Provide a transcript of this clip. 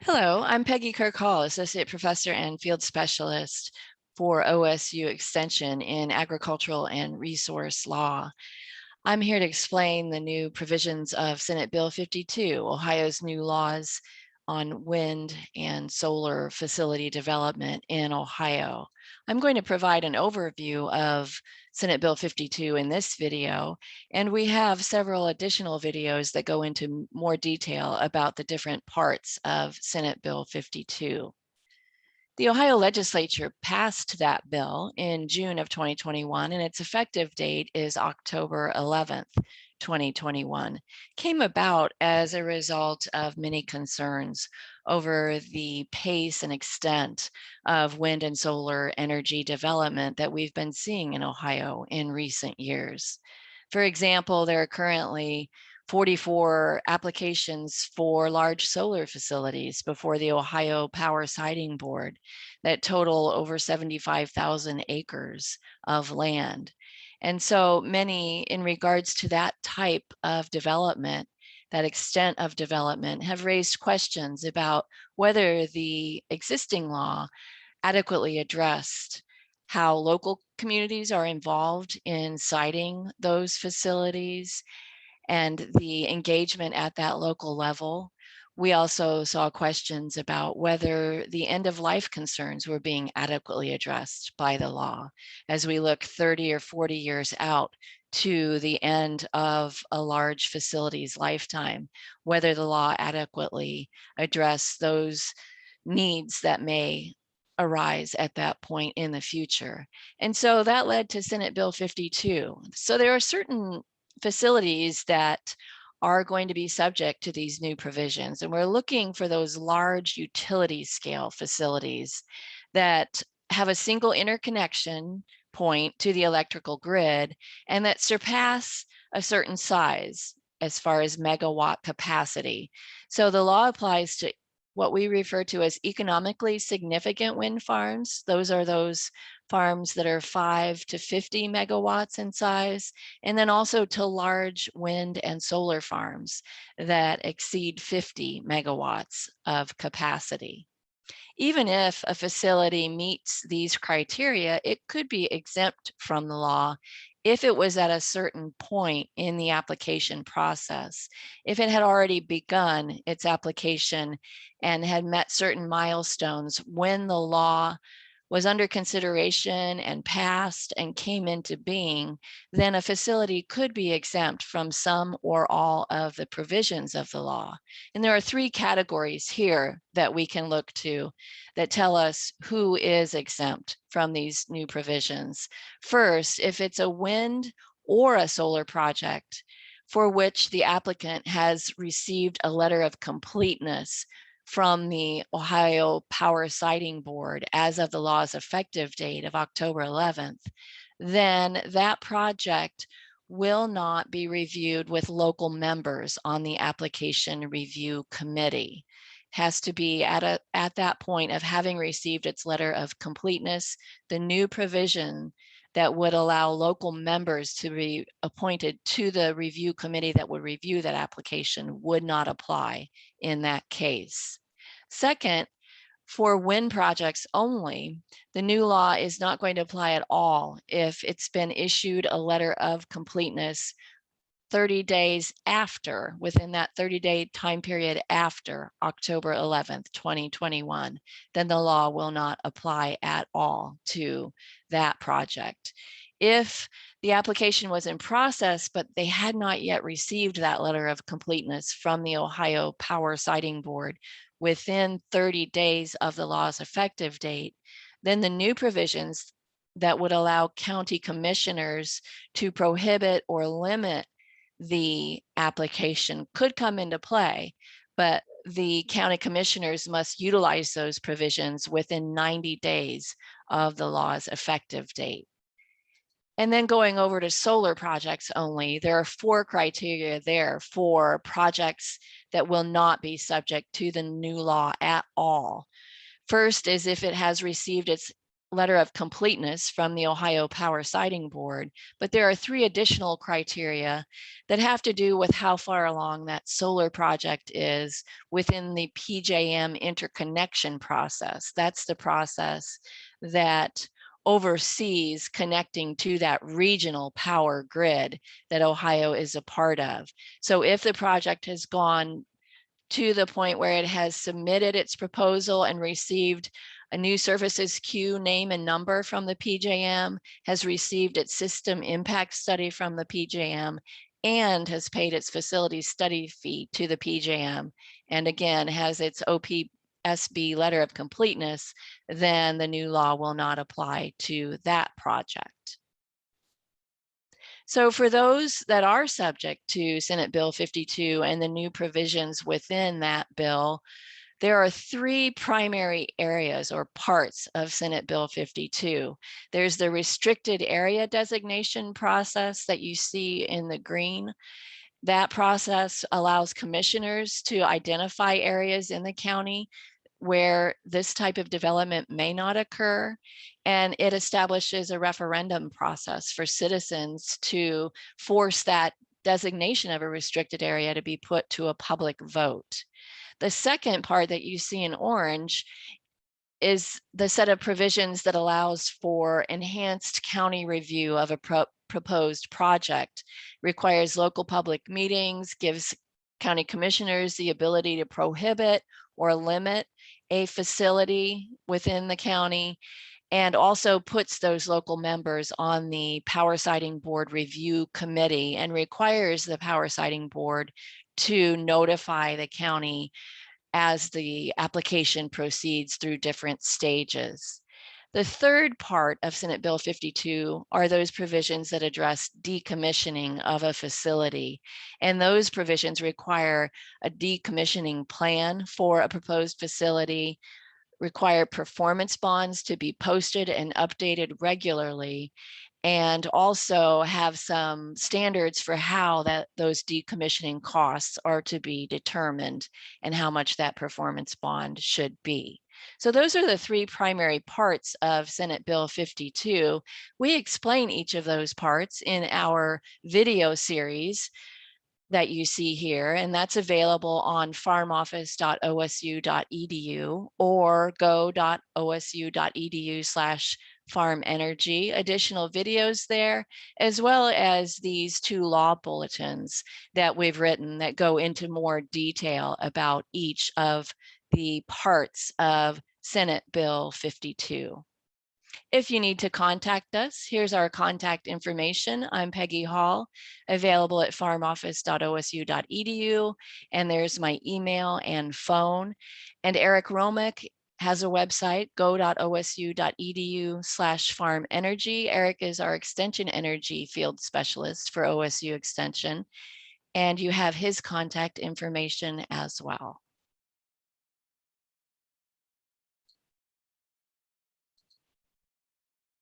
Hello, I'm Peggy Kirk Hall, Associate Professor and Field Specialist for OSU Extension in Agricultural and Resource Law. I'm here to explain the new provisions of Senate Bill 52, Ohio's new laws on wind and solar facility development in Ohio. I'm going to provide an overview of Senate Bill 52 in this video, and we have several additional videos that go into more detail about the different parts of Senate Bill 52. The Ohio Legislature passed that bill in June of 2021, and its effective date is October 11th, 2021. Came about as a result of many concerns over the pace and extent of wind and solar energy development that we've been seeing in Ohio in recent years. For example, there are currently 44 applications for large solar facilities before the Ohio Power Siting Board that total over 75,000 acres of land. And so many, in regards to that type of development, that extent of development, have raised questions about whether the existing law adequately addressed how local communities are involved in siting those facilities and the engagement at that local level. We also saw questions about whether the end of life concerns were being adequately addressed by the law as we look 30 or 40 years out to the end of a large facility's lifetime, whether the law adequately addressed those needs that may arise at that point in the future. And so that led to Senate Bill 52. So there are certain facilities that are going to be subject to these new provisions. And we're looking for those large utility scale facilities that have a single interconnection point to the electrical grid and that surpass a certain size as far as megawatt capacity. So the law applies to what we refer to as economically significant wind farms. Those are those farms that are 5 to 50 megawatts in size, and then also to large wind and solar farms that exceed 50 megawatts of capacity. Even if a facility meets these criteria, it could be exempt from the law if it was at a certain point in the application process. If it had already begun its application and had met certain milestones when the law was under consideration and passed and came into being, then a facility could be exempt from some or all of the provisions of the law. And there are three categories here that we can look to that tell us who is exempt from these new provisions. First, if it's a wind or a solar project for which the applicant has received a letter of completeness from the Ohio Power Siting Board as of the law's effective date of October 11th, then that project will not be reviewed with local members on the application review committee. Has to be at that point of having received its letter of completeness. The new provision that would allow local members to be appointed to the review committee that would review that application would not apply in that case. Second, for wind projects only, the new law is not going to apply at all if it's been issued a letter of completeness 30 days after, within that 30-day time period after October 11th, 2021, then the law will not apply at all to that project. If the application was in process, but they had not yet received that letter of completeness from the Ohio Power Siting Board within 30 days of the law's effective date, then the new provisions that would allow county commissioners to prohibit or limit the application could come into play, but the county commissioners must utilize those provisions within 90 days of the law's effective date. And then going over to solar projects only, there are 4 criteria there for projects that will not be subject to the new law at all. First is if it has received its letter of completeness from the Ohio Power Siting Board, but there are 3 additional criteria that have to do with how far along that solar project is within the PJM interconnection process. That's the process that oversees connecting to that regional power grid that Ohio is a part of. So if the project has gone to the point where it has submitted its proposal and received a new services queue name and number from the PJM, has received its system impact study from the PJM, and has paid its facility study fee to the PJM, and again, has its OPSB letter of completeness, then the new law will not apply to that project. So for those that are subject to Senate Bill 52 and the new provisions within that bill, there are 3 primary areas or parts of Senate Bill 52. There's the restricted area designation process that you see in the green. That process allows commissioners to identify areas in the county where this type of development may not occur, and it establishes a referendum process for citizens to force that designation of a restricted area to be put to a public vote. The second part that you see in orange is the set of provisions that allows for enhanced county review of a proposed project, requires local public meetings, gives county commissioners the ability to prohibit or limit a facility within the county, and also puts those local members on the Power Siting Board Review Committee and requires the Power Siting Board to notify the county as the application proceeds through different stages. The third part of Senate Bill 52 are those provisions that address decommissioning of a facility. And those provisions require a decommissioning plan for a proposed facility, require performance bonds to be posted and updated regularly, and also have some standards for how those decommissioning costs are to be determined and how much that performance bond should be. So those are the 3 primary parts of Senate Bill 52. We explain each of those parts in our video series that you see here, and that's available on farmoffice.osu.edu or go.osu.edu/farmenergy. Additional videos there, as well as these 2 law bulletins that we've written that go into more detail about each of the parts of Senate Bill 52. If you need to contact us, here's our contact information. I'm Peggy Hall, available at farmoffice.osu.edu, and there's my email and phone. And Eric Romick has a website, go.osu.edu/farmenergy. Eric is our Extension Energy Field Specialist for OSU Extension, and you have his contact information as well.